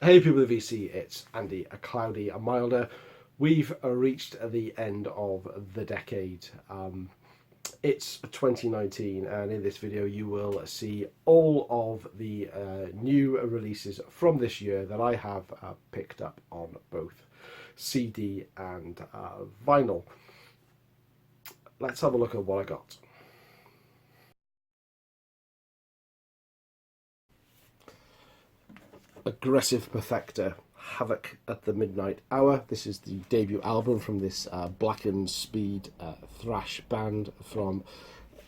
Hey people of VC, it's Andy, a cloudy, a milder. We've reached the end of the decade. It's 2019, and in this video you will see all of the new releases from this year that I have picked up on both CD and vinyl. Let's have a look at what I got. Aggressive Perfector, Havoc at the Midnight Hour. This is the debut album from this Blackened Speed thrash band from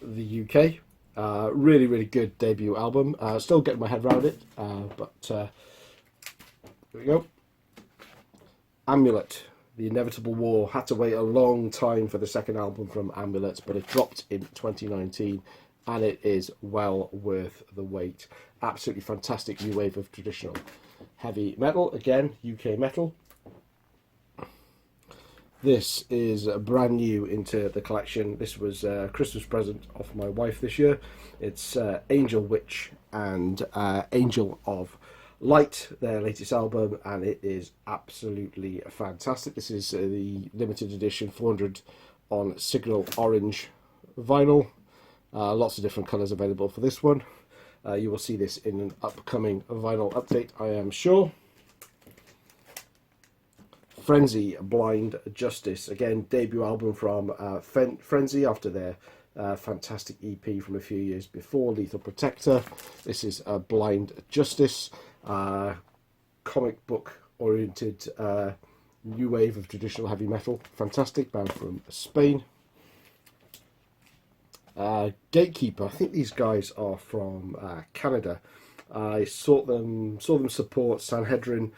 the UK. Really, really good debut album. Still getting my head around it, but here we go. Amulet, The Inevitable War. Had to wait a long time for the second album from Amulet, but it dropped in 2019. And it is well worth the wait. Absolutely fantastic new wave of traditional heavy metal. Again, UK metal. This is brand new into the collection. This was a Christmas present off my wife this year. It's Angel Witch and Angel of Light, their latest album, and it is absolutely fantastic. This is the limited edition 400 on Signal Orange vinyl. Lots of different colours available for this one. You will see this in an upcoming vinyl update, I am sure. Frenzy, Blind Justice. Again, debut album from Frenzy after their fantastic EP from a few years before, Lethal Protector. This is Blind Justice. Comic book oriented new wave of traditional heavy metal. Fantastic band from Spain. Gatekeeper, I think these guys are from Canada. I saw them support Sanhedrin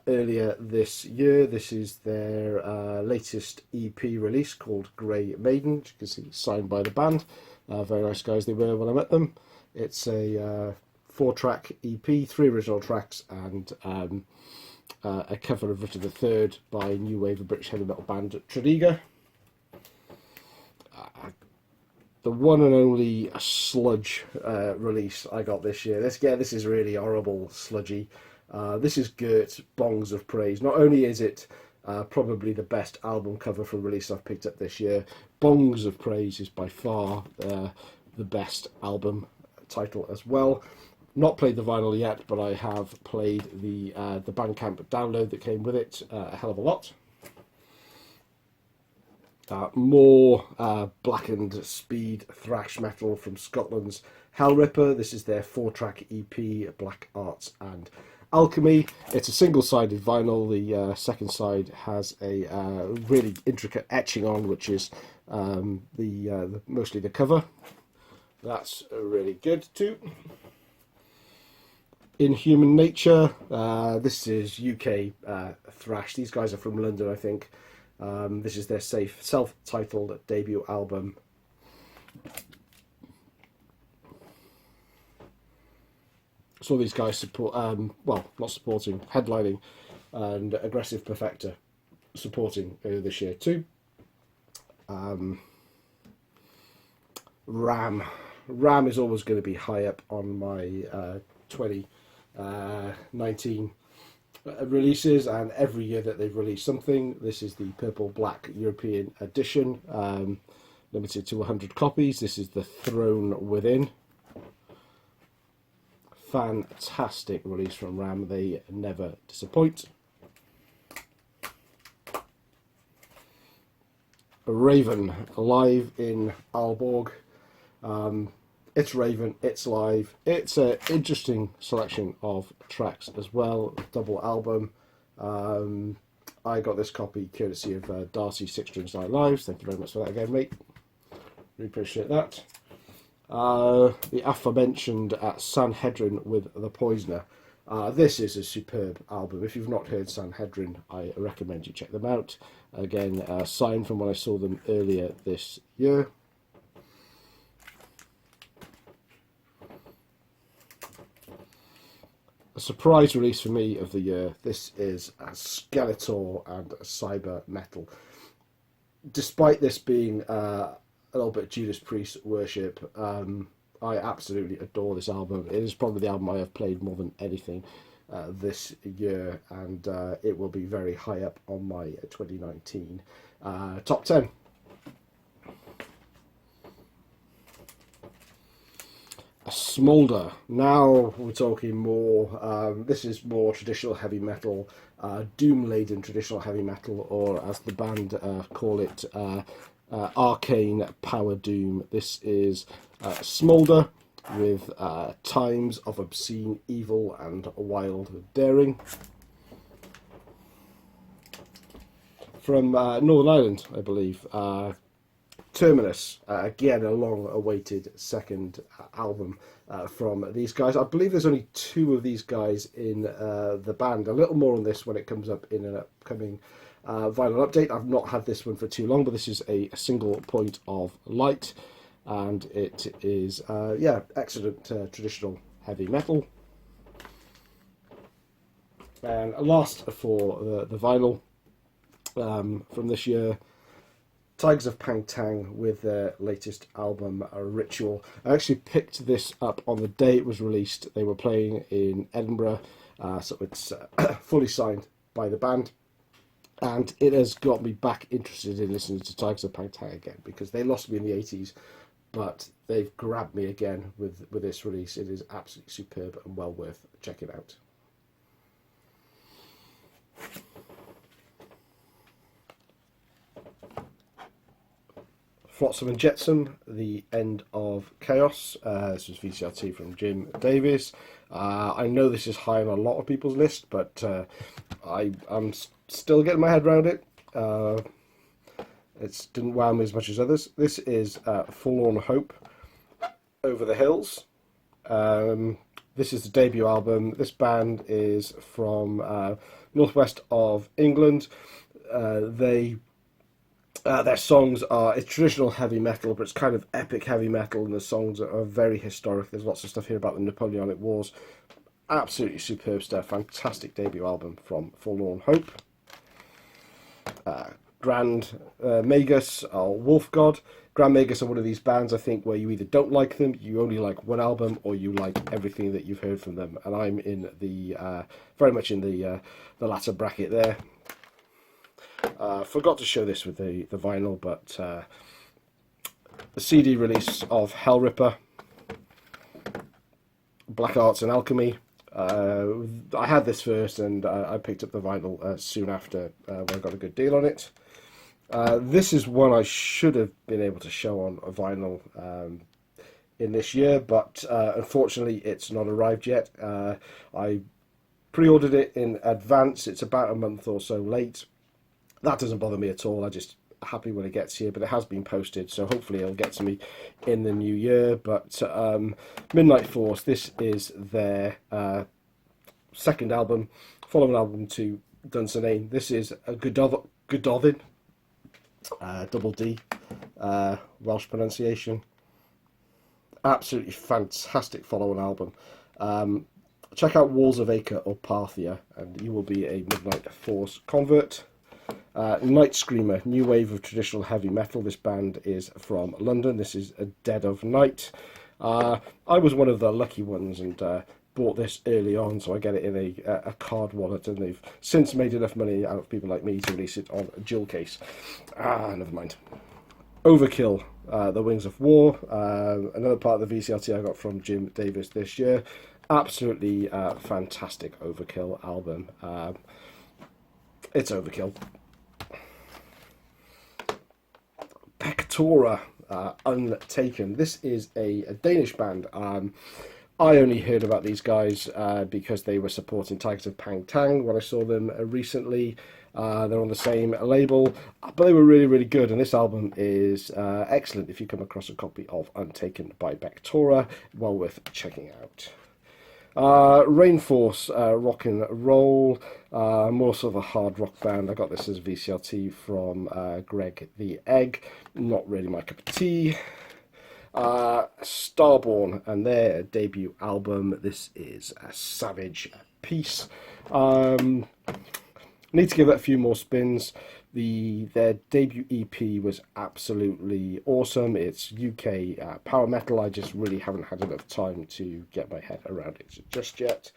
earlier this year. This is their latest EP release called Grey Maiden, which you can see signed by the band. Very nice guys they were when I met them. It's a 4-track EP, 3 original tracks, and a cover of Richard III by new wave of British heavy metal band Tredegar. The one and only sludge release I got this year. This is really horrible, sludgy. This is Gert, Bongs of Praise. Not only is it probably the best album cover for release I've picked up this year, Bongs of Praise is by far the best album title as well. Not played the vinyl yet, but I have played the Bandcamp download that came with it a hell of a lot. More Blackened Speed thrash metal from Scotland's Hellripper. This is their 4-track EP, Black Arts and Alchemy. It's a single-sided vinyl. The second side has a really intricate etching on, which is mostly the cover. That's really good too. Inhuman Nature. This is UK thrash. These guys are from London, I think. This is their self-titled debut album. Saw these guys support, well, not supporting, headlining, and Aggressive Perfector supporting earlier this year too. Ram is always going to be high up on my 2019 releases, and every year that they've released something. This is the Purple Black European edition, limited to 100 copies. This is The Throne Within. Fantastic release from Ram. They never disappoint. Raven, live in Aalborg. It's Raven, it's live. It's an interesting selection of tracks as well. Double album. I got this copy courtesy of Darcy 6 Strings Night Lives. Thank you very much for that again, mate. Really appreciate that. The aforementioned Sanhedrin with The Poisoner. This is a superb album. If you've not heard Sanhedrin, I recommend you check them out. Again, signed from when I saw them earlier this year. A surprise release for me of the year. This is Skeletor and Cyber Metal. Despite this being a little bit Judas Priest worship, I absolutely adore this album. It is probably the album I have played more than anything this year, and it will be very high up on my 2019 top 10. Smolder. Now we're talking more. This is more traditional heavy metal, doom-laden traditional heavy metal, or as the band call it, arcane power doom. This is Smolder with times of obscene evil and wild daring. From Northern Ireland, I believe. Terminus, again a long-awaited second album from these guys. I believe there's only 2 of these guys in the band. A little more on this when it comes up in an upcoming vinyl update. I've not had this one for too long, but this is a single point of light, and it is excellent traditional heavy metal. And last for the vinyl from this year, Tigers of Pang Tang with their latest album, Ritual. I actually picked this up on the day it was released. They were playing in Edinburgh, so it's fully signed by the band. And it has got me back interested in listening to Tigers of Pang Tang again, because they lost me in the 80s, but they've grabbed me again with this release. It is absolutely superb and well worth checking out. Flotsam and Jetsam, The End of Chaos. This was VCRT from Jim Davis. I know this is high on a lot of people's list, but I'm still getting my head around it. It didn't wow me as much as others. This is Forlorn Hope, Over the Hills. This is the debut album. This band is from northwest of England. Their songs are, it's traditional heavy metal, but it's kind of epic heavy metal, and the songs are very historic. There's lots of stuff here about the Napoleonic Wars. Absolutely superb stuff. Fantastic debut album from Forlorn Hope. Grand Magus, or Wolf God. Grand Magus are one of these bands, I think, where you either don't like them, you only like one album, or you like everything that you've heard from them. And I'm in the very much in the latter bracket there. Forgot to show this with the vinyl, but the CD release of Hellripper, Black Arts and Alchemy. I had this first, and I picked up the vinyl soon after when I got a good deal on it. This is one I should have been able to show on a vinyl in this year, but unfortunately it's not arrived yet. I pre-ordered it in advance. It's about a month or so late. That doesn't bother me at all. I'm just happy when it gets here, but it has been posted, so hopefully it'll get to me in the new year. But Midnight Force, this is their second album, following album to Dunsinane. This is a Gododin, double D, Welsh pronunciation. Absolutely fantastic following album. Check out Walls of Acre or Parthia, and you will be a Midnight Force convert. Night Screamer, new wave of traditional heavy metal. This band is from London. This is A Dead of Night. I was one of the lucky ones and bought this early on, so I get it in a card wallet, and they've since made enough money out of people like me to release it on a jewel case. Never mind. Overkill, The Wings of War, another part of the VCRT I got from Jim Davis this year. Absolutely fantastic Overkill album. It's Overkill. Pectora, Untaken. This is a Danish band. I only heard about these guys because they were supporting Tigers of Pang Tang when I saw them recently. They're on the same label, but they were really, really good. And this album is excellent. If you come across a copy of Untaken by Pectora, well worth checking out. Rainforce, rock and roll, more sort of a hard rock band. I got this as VCRT from Greg the Egg. Not really my cup of tea. Starborn and their debut album. This is a Savage Peace. Need to give it a few more spins. Their debut EP was absolutely awesome. It's UK power metal. I just really haven't had enough time to get my head around it just yet.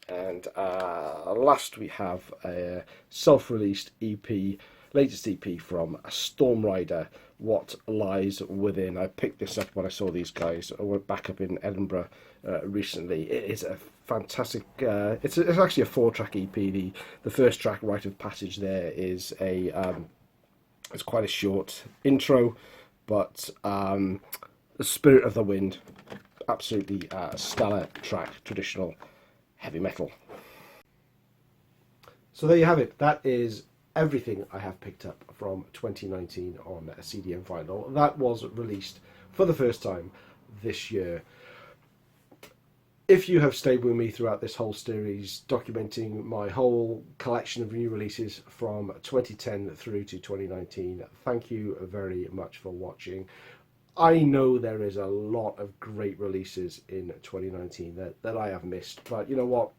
And last we have a self-released EP, latest EP from Storm Rider, What Lies Within. I picked this up when I saw these guys. I went back up in Edinburgh recently. It is a fantastic, it's actually a 4-track EP. The first track, Rite of Passage, there is it's quite a short intro, but The Spirit of the Wind, absolutely stellar track, traditional heavy metal. So there you have it. That is everything I have picked up from 2019 on a CD and vinyl. That was released for the first time this year. If you have stayed with me throughout this whole series, documenting my whole collection of new releases from 2010 through to 2019, thank you very much for watching. I know there is a lot of great releases in 2019 that I have missed, but you know what?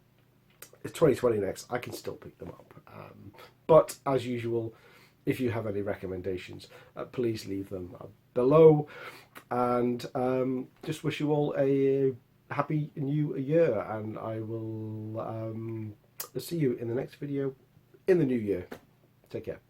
It's 2020 next. I can still pick them up. But as usual, if you have any recommendations, please leave them below. And just wish you all a happy new year. And I will see you in the next video in the new year. Take care.